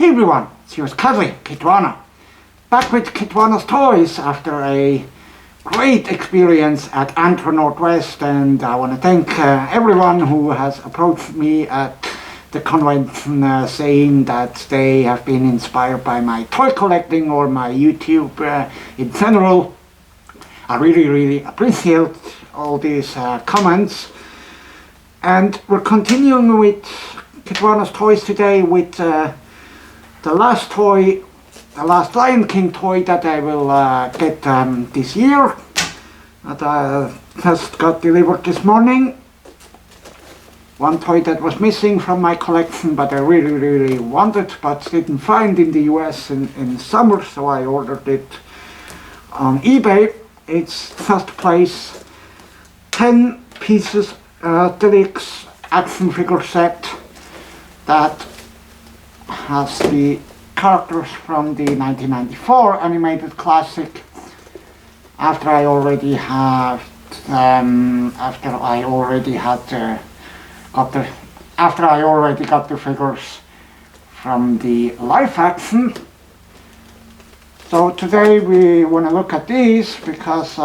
Hey everyone, it's yours Cuddly, Kitwana. Back with Kitwana's Toys after a great experience at Antwerp Northwest, and I want to thank everyone who has approached me at the convention saying that they have been inspired by my toy collecting or my YouTube in general. I really appreciate all these comments, and we're continuing with Kitwana's Toys today with the last toy, the last Lion King toy that I will get this year, that I just got delivered this morning. One toy that was missing from my collection, but I really wanted but didn't find in the US in summer, so I ordered it on eBay. It's just placed 10 pieces deluxe action figure set that has the characters from the 1994 animated classic. After I already got the figures from the live action. So today we want to look at these because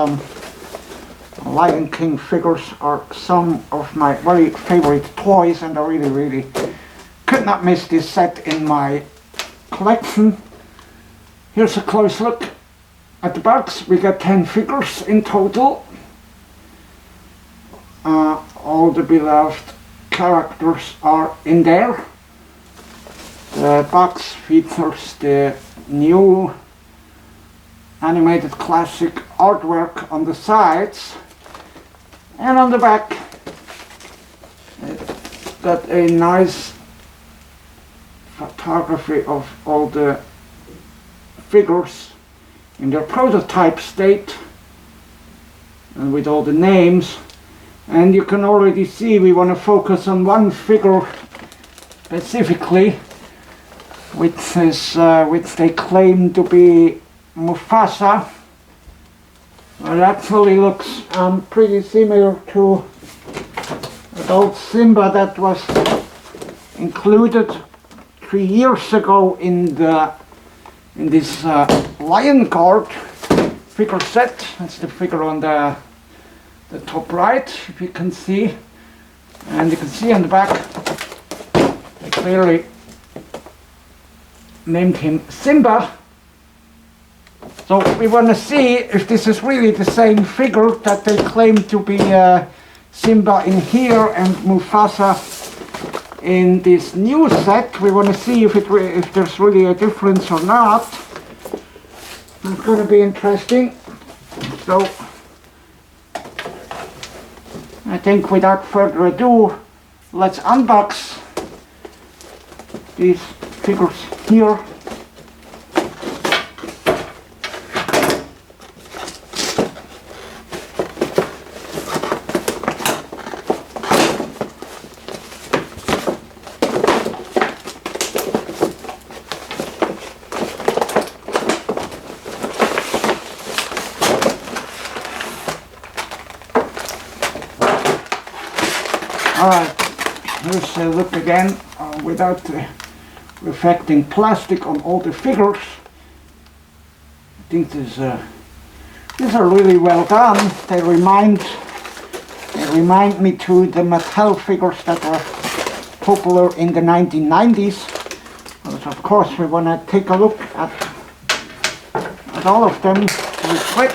Lion King figures are some of my very favorite toys, and I really could not miss this set in my collection. Here's a close look at the box. We got 10 figures in total. All the beloved characters are in there. The box features the new animated classic artwork on the sides, and on the back it's got a nice photography of all the figures in their prototype state and with all the names. And you can already see we want to focus on one figure specifically, which they claim to be Mufasa. It actually looks pretty similar to the old Simba that was included 3 years ago in this Lion Guard figure set. That's the figure on the top right, if you can see. And you can see on the back they clearly named him Simba. So we want to see if this is really the same figure that they claim to be Simba in here and Mufasa in this new set. We want to see if there's really a difference or not. It's going to be interesting. So I think without further ado, let's unbox these figures here. Alright, here's a look again without reflecting plastic on all the figures. I think these are really well done. They remind me to the Mattel figures that were popular in the 1990s. But of course we want to take a look at all of them real quick.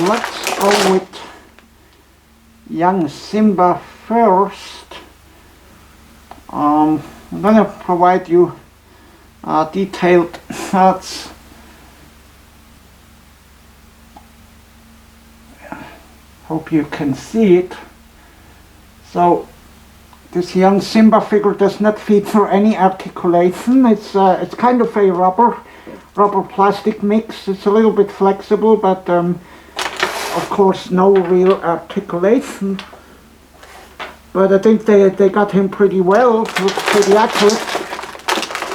Let's go with young Simba first. I'm going to provide you detailed shots. Hope you can see it. So this young Simba figure does not feature any articulation. It's kind of a rubber plastic mix. It's a little bit flexible, but of course no real articulation. But I think they got him pretty well. Looks pretty accurate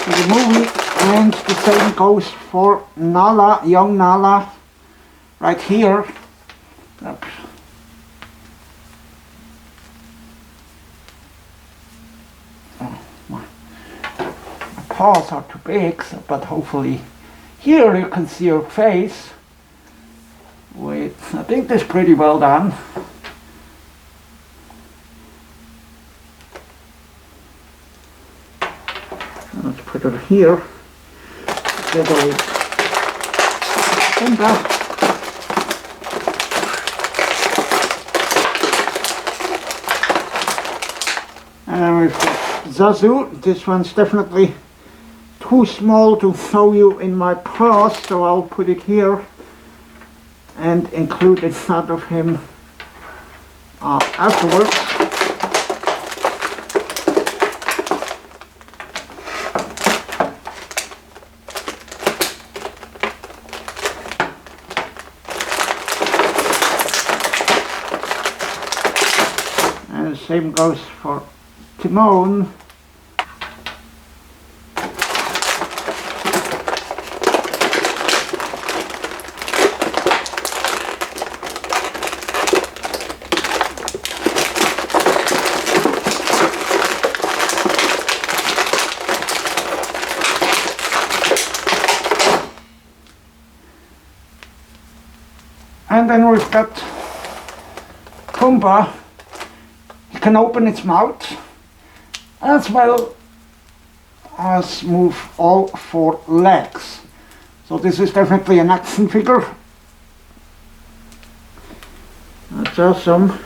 to the movie. And the same goes for Nala, young Nala, right here. Oops. Oh, my paws are too big, but hopefully here you can see her face. Wait, I think that's pretty well done. Let's put her here. Together with Simba. And we've got Zazu. This one's definitely too small to show you in my paws, so I'll put it here and include a shot of him afterwards. And the same goes for Timon. And then we've got Pumbaa. It can open its mouth as well as move all 4 legs. So this is definitely an action figure. That's awesome.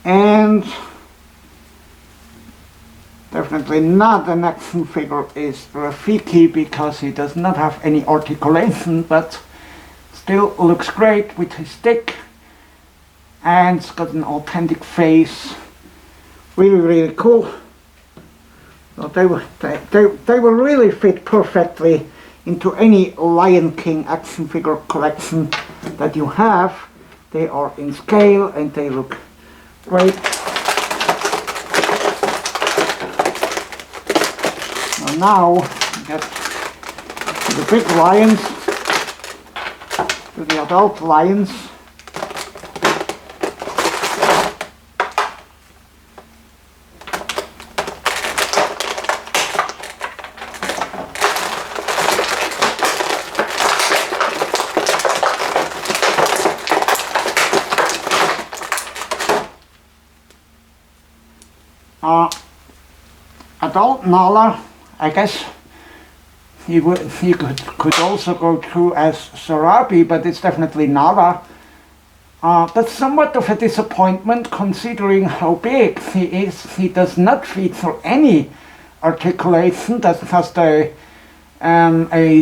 And definitely not an action figure is Rafiki, because he does not have any articulation, but still looks great with his stick, and it's got an authentic face. Really, really cool. So they will really fit perfectly into any Lion King action figure collection that you have. They are in scale and they look great. So now we get to the big lions, to the adult lions. Adult Nala, I guess he could also go through as Sarabi, but it's definitely Nala. That's somewhat of a disappointment considering how big he is. He does not feature any articulation. That's just a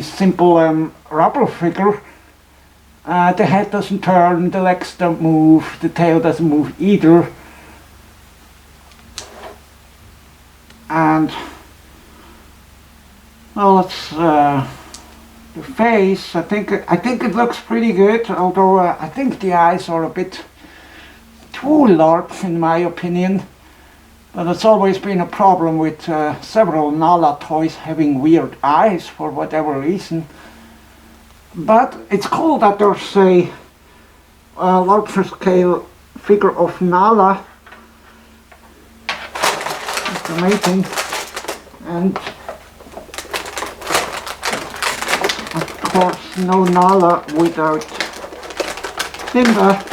simple rubber figure. The head doesn't turn, the legs don't move, the tail doesn't move either. And well, it's the face. I think it looks pretty good, although I think the eyes are a bit too large in my opinion. But it's always been a problem with several Nala toys having weird eyes for whatever reason. But it's cool that there's a larger scale figure of Nala. It's amazing. And of course no Nala without Simba.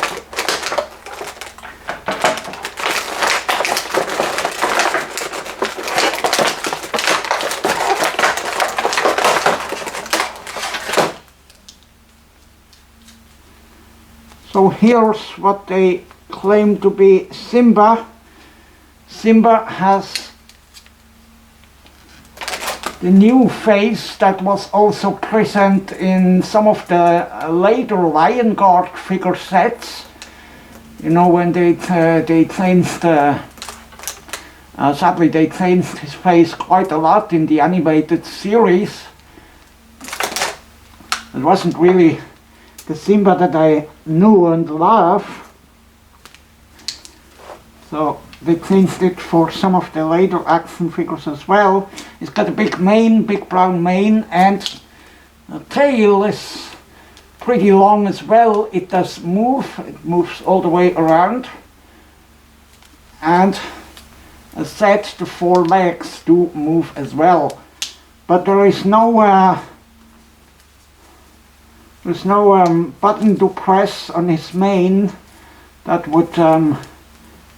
So here's what they claim to be Simba. Simba has the new face that was also present in some of the later Lion Guard figure sets. You know, when they changed the Sadly, they changed his face quite a lot in the animated series. It wasn't really the Simba that I knew and love. So they changed it for some of the later action figures as well. It's got a big mane, big brown mane, and the tail is pretty long as well. It does move. It moves all the way around. And as said, the 4 legs do move as well. But there is no there's no button to press on his mane that would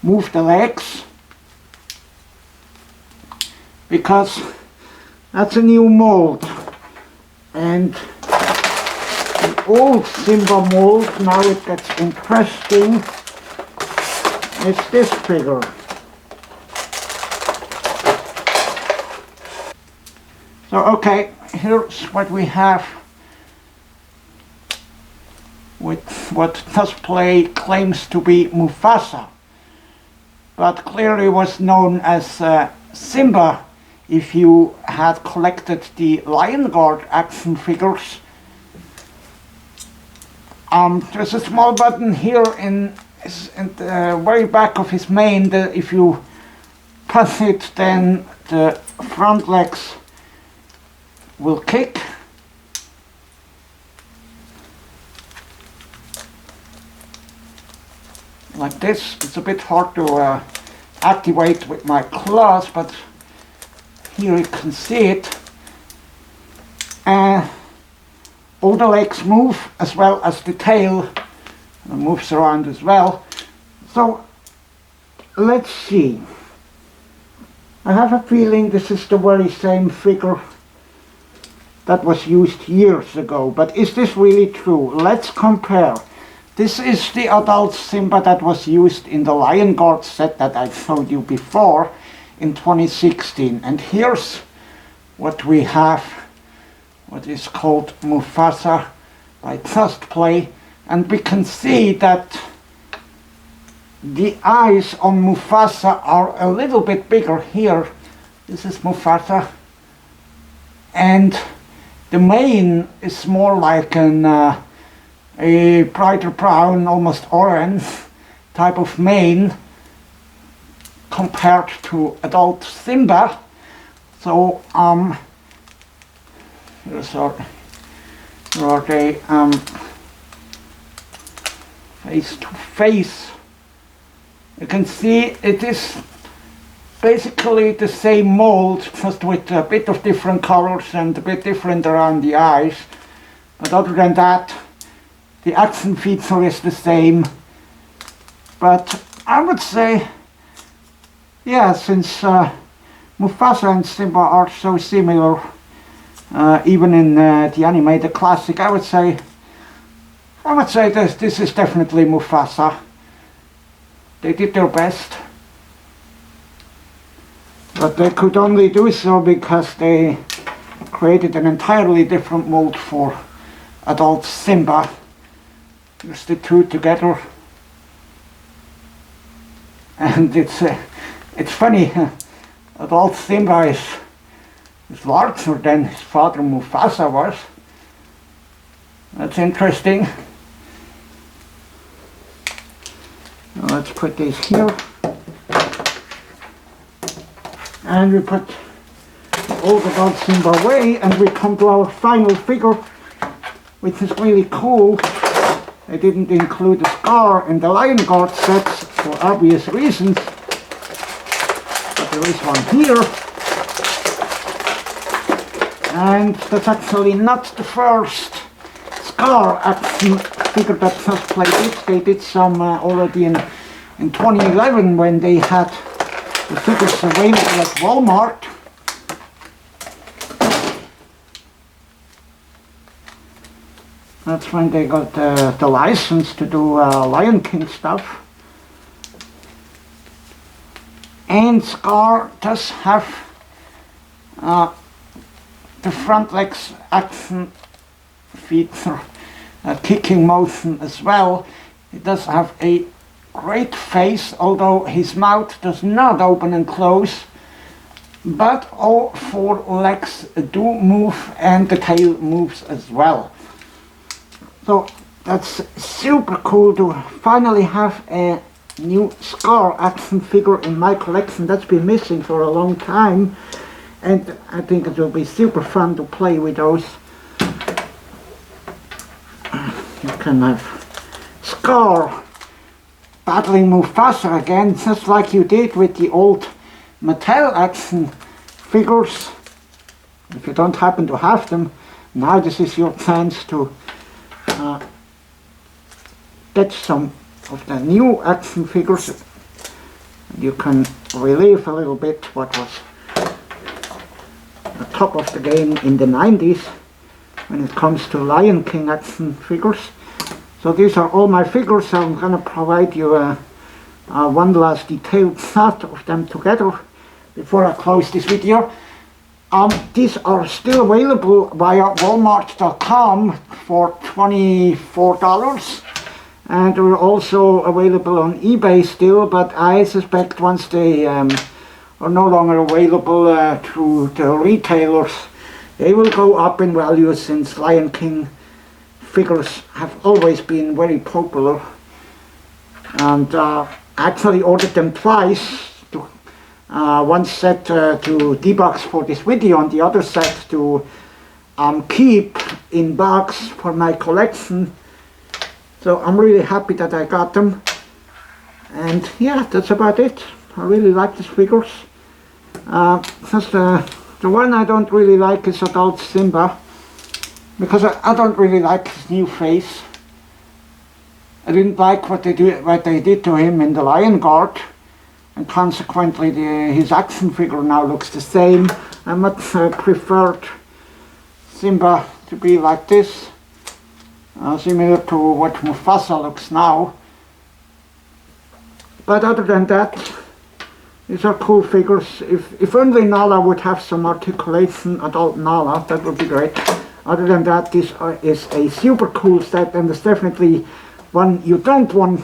move the legs, because that's a new mold. And the old Simba mold, now it gets interesting, it's this figure. So okay, here's what we have with what cosplay claims to be Mufasa, but clearly was known as Simba if you had collected the Lion Guard action figures. There's a small button here in the very back of his mane. If you press it, then the front legs will kick. Like this. It's a bit hard to activate with my claws, but here you can see it. All the legs move as well as the tail moves around as well. So let's see. I have a feeling this is the very same figure that was used years ago, but is this really true? Let's compare. This is the adult Simba that was used in the Lion Guard set that I showed you before in 2016. And here's what we have, what is called Mufasa by Just Play. And we can see that the eyes on Mufasa are a little bit bigger here. This is Mufasa. And the mane is more like a brighter brown, almost orange type of mane compared to adult Simba. So here are they face to face. You can see it is basically the same mold, just with a bit of different colors and a bit different around the eyes. But other than that, the action feature is the same. But I would say, yeah, since Mufasa and Simba are so similar, even in the animated classic, I would say this is definitely Mufasa. They did their best, but they could only do so because they created an entirely different mold for adult Simba. Just the two together, and it's funny. Adult Simba is larger than his father Mufasa was. That's interesting. Now let's put these here, and we put the old adult Simba away, and we come to our final figure, which is really cool. I didn't include a Scar in the Lion Guard sets for obvious reasons, but there is one here. And that's actually not the first Scar action figure that Just Play did. They did some already in 2011 when they had the figures available at Walmart. That's when they got the license to do Lion King stuff. And Scar does have the front legs action feature, kicking motion as well. It does have a great face, although his mouth does not open and close, but all four legs do move and the tail moves as well. So that's super cool to finally have a new Scar action figure in my collection. That's been missing for a long time, and I think it will be super fun to play with those. You can have Scar battling Mufasa again, just like you did with the old Mattel action figures. If you don't happen to have them, now this is your chance to get some of the new action figures. You can relive a little bit what was the top of the game in the 90s when it comes to Lion King action figures. So these are all my figures, so I'm going to provide you one last detailed shot of them together before I close this video. These are still available via walmart.com for $24, and they're also available on eBay still, but I suspect once they are no longer available through the retailers, they will go up in value, since Lion King figures have always been very popular. And actually ordered them twice, one set to debox for this video and the other set to keep in box for my collection. So I'm really happy that I got them, and yeah, that's about it. I really like these figures. Just the one I don't really like is adult Simba, because I don't really like his new face. I didn't like what they did to him in the Lion Guard, and consequently his action figure now looks the same. I much preferred Simba to be like this, similar to what Mufasa looks now. But other than that, these are cool figures. If only Nala would have some articulation, adult Nala, that would be great. Other than that, this is a super cool set, and it's definitely one you don't want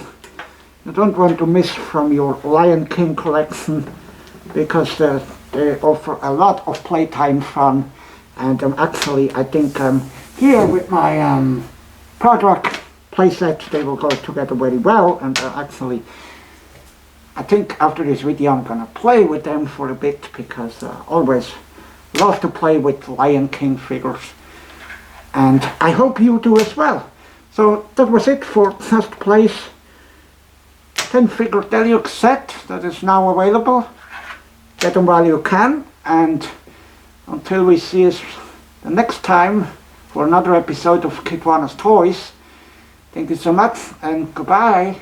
to miss from your Lion King collection, because they offer a lot of playtime fun. And actually, I think here with my product playset, they will go together very well. And actually, I think after this video I'm gonna play with them for a bit, because I always love to play with Lion King figures, and I hope you do as well. So that was it for Just Plays 10 figure deluxe set that is now available. Get them while you can, and until we see us the next time for another episode of Kitwana's Toys, thank you so much and goodbye.